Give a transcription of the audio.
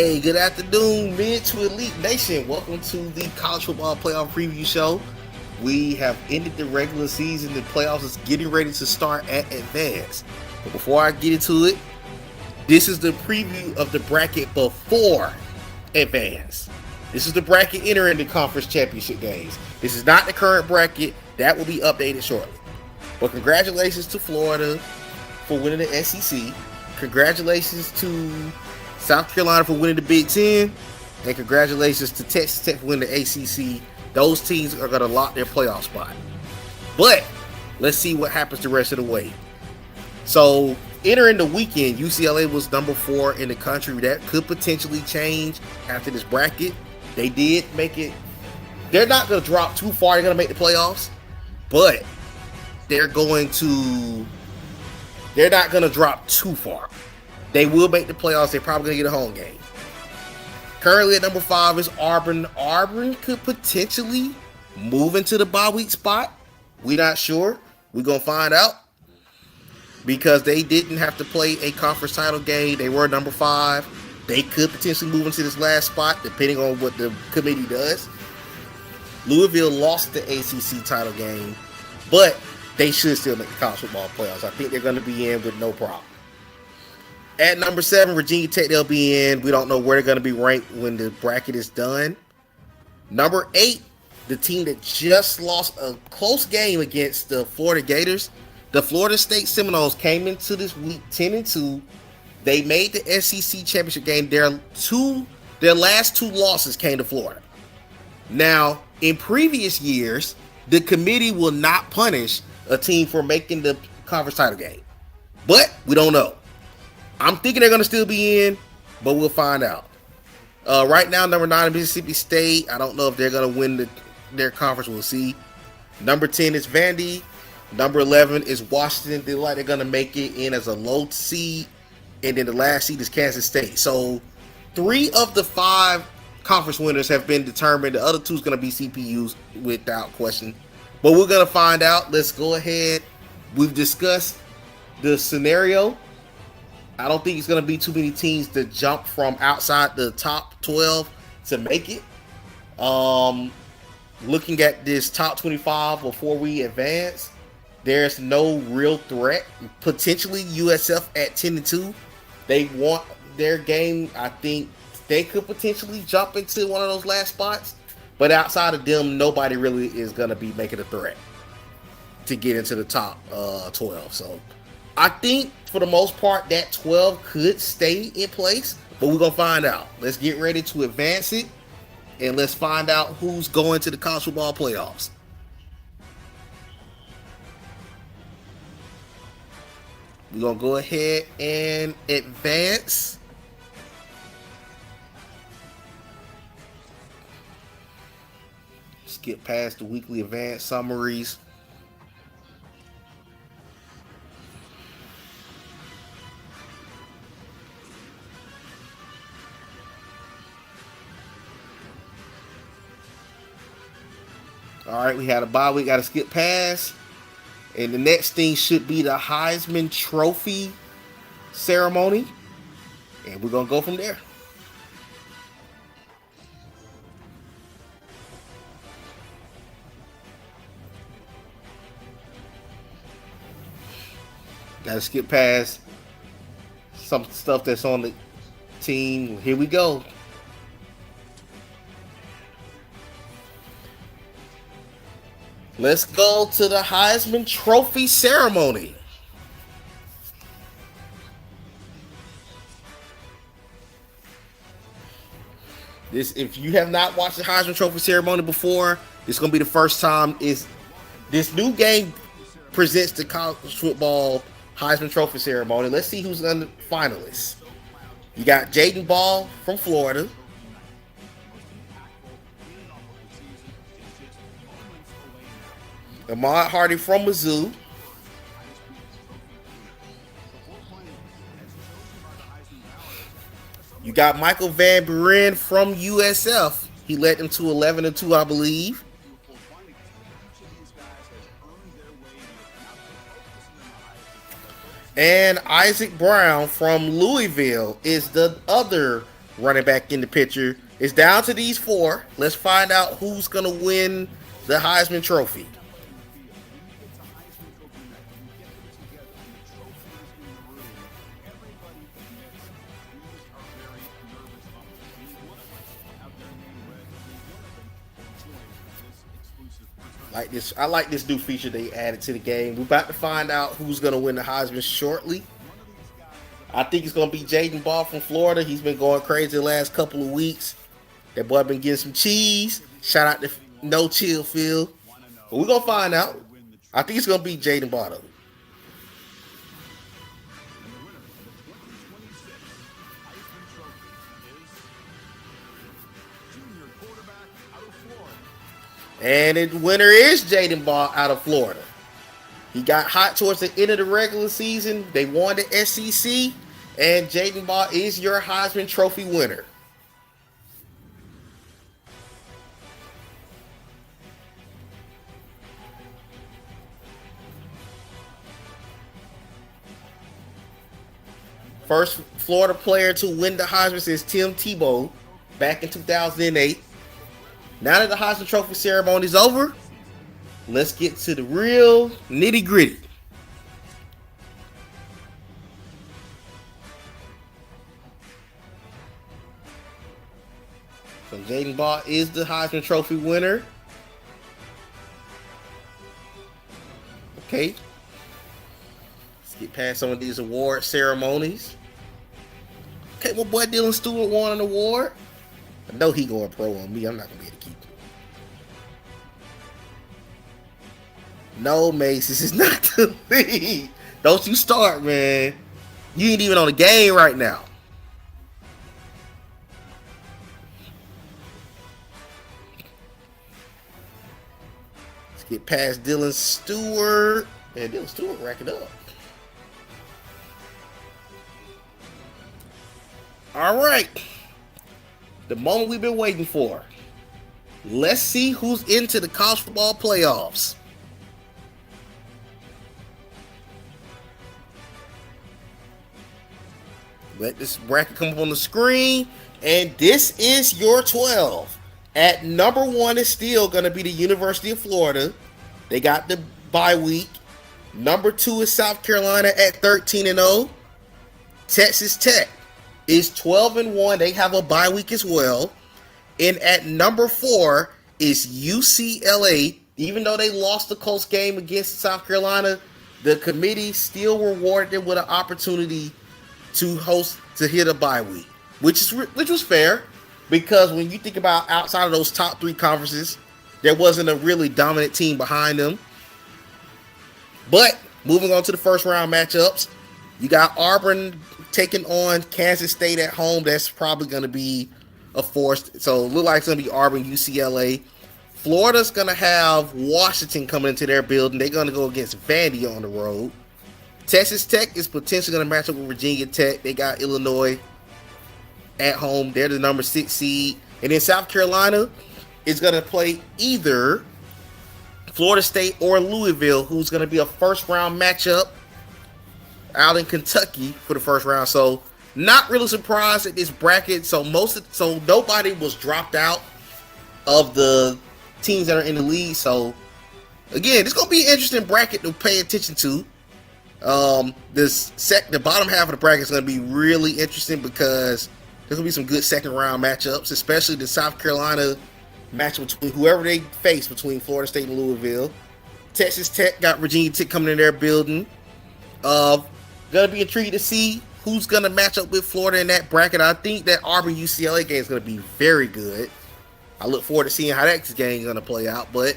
Hey, good afternoon, Mid to Elite Nation. Welcome to the College Football Playoff Preview Show. We have ended the regular season. The playoffs is getting ready to start at Advance. But before I get into it, this is the preview of the bracket before Advance. This is the bracket entering the conference championship games. This is not the current bracket. That will be updated shortly. But congratulations to Florida for winning the SEC. Congratulations to South Carolina for winning the Big Ten, and congratulations to Texas Tech for winning the ACC. Those teams are going to lock their playoff spot. But let's see what happens the rest of the way. So entering the weekend, UCLA was number 4 in the country. That could potentially change after this bracket. They did make it. They're not going to drop too far. They're going to make the playoffs, but they're not going to drop too far. They will make the playoffs. They're probably going to get a home game. Currently at number 5 is Auburn. Auburn could potentially move into the bye week spot. We're not sure. We're going to find out because they didn't have to play a conference title game. They were number 5. They could potentially move into this last spot depending on what the committee does. Louisville lost the ACC title game, but they should still make the college football playoffs. I think they're going to be in with no problem. At number 7, Virginia Tech, they'll be in. We don't know where they're going to be ranked when the bracket is done. Number 8, the team that just lost a close game against the Florida Gators. The Florida State Seminoles came into this week 10-2. They made the SEC championship game. Their last 2 losses came to Florida. Now, in previous years, the committee will not punish a team for making the conference title game. But we don't know. I'm thinking they're going to still be in, but we'll find out. Right now, number 9 is Mississippi State. I don't know if they're going to win their conference. We'll see. Number 10 is Vandy. Number 11 is Washington. They're going to make it in as a low seed. And then the last seed is Kansas State. So 3 of the 5 conference winners have been determined. The other 2 is going to be CPUs without question. But we're going to find out. Let's go ahead. We've discussed the scenario. I don't think it's going to be too many teams to jump from outside the top 12 to make it. Looking at this top 25 before we advance, there's no real threat. Potentially USF at 10-2. They want their game. I think they could potentially jump into one of those last spots. But outside of them, nobody really is going to be making a threat to get into the top 12. So I think for the most part that 12 could stay in place, but we're going to find out. Let's get ready to advance it, and let's find out who's going to the college football playoffs. We're going to go ahead and advance. Skip past the weekly advance summaries. All right, we had a bye. We got to skip past. And the next thing should be the Heisman Trophy ceremony. And we're going to go from there. Got to skip past some stuff that's on the team. Here we go. Let's go to the Heisman Trophy ceremony. If you have not watched the Heisman Trophy ceremony before, this is going to be the first time. This new game presents the college football Heisman Trophy ceremony. Let's see who's on the finalists. You got Jaden Ball from Florida. Ahmad Hardy from Mizzou. You got Michael Van Buren from USF. He led them to 11-2, I believe. And Isaac Brown from Louisville is the other running back in the picture. It's down to these four. Let's find out who's going to win the Heisman Trophy. I like this new feature they added to the game. We're about to find out who's going to win the Heisman shortly. I think it's going to be Jaden Ball from Florida. He's been going crazy the last couple of weeks. That boy been getting some cheese. Shout out to No Chill Phil. But we're going to find out. I think it's going to be Jaden Ball, though. And the winner is Jaden Ball out of Florida. He got hot towards the end of the regular season. They won the SEC. And Jaden Ball is your Heisman Trophy winner. First Florida player to win the Heisman since Tim Tebow back in 2008. Now that the Heisman Trophy ceremony is over, let's get to the real nitty gritty. So Jaden Ball is the Heisman Trophy winner. Okay. Let's get past some of these award ceremonies. Okay, my boy Dylan Stewart won an award. I know he going pro on me. I'm not going to be able to keep him. No, Mace, this is not the league. Don't you start, man. You ain't even on the game right now. Let's get past Dylan Stewart. Man, Dylan Stewart rack it up. All right. The moment we've been waiting for. Let's see who's into the college football playoffs. Let this bracket come up on the screen. And this is your 12. At number 1 is still going to be the University of Florida. They got the bye week. Number 2 is South Carolina at 13-0. Texas Tech is 12-1. They have a bye week as well. And at number 4 is UCLA. Even though they lost the close game against South Carolina, the committee still rewarded them with an opportunity to hit a bye week, which was fair, because when you think about outside of those top 3 conferences, there wasn't a really dominant team behind them. But moving on to the first round matchups, you got Auburn taking on Kansas State at home. That's probably going to be a force. So it looks like it's going to be Auburn, UCLA. Florida's going to have Washington coming into their building. They're going to go against Vandy on the road. Texas Tech is potentially going to match up with Virginia Tech. They got Illinois at home. They're the number 6 seed. And then South Carolina is going to play either Florida State or Louisville, who's going to be a first round matchup out in Kentucky for the first round. So not really surprised at this bracket. So nobody was dropped out of the teams that are in the league. So again, it's going to be an interesting bracket to pay attention to. The bottom half of the bracket is going to be really interesting because there's going to be some good second round matchups, especially the South Carolina matchup between whoever they face between Florida State and Louisville. Texas Tech got Virginia Tech coming in their building. Going to be intrigued to see who's going to match up with Florida in that bracket. I think that Auburn UCLA game is going to be very good. I look forward to seeing how that game is going to play out. But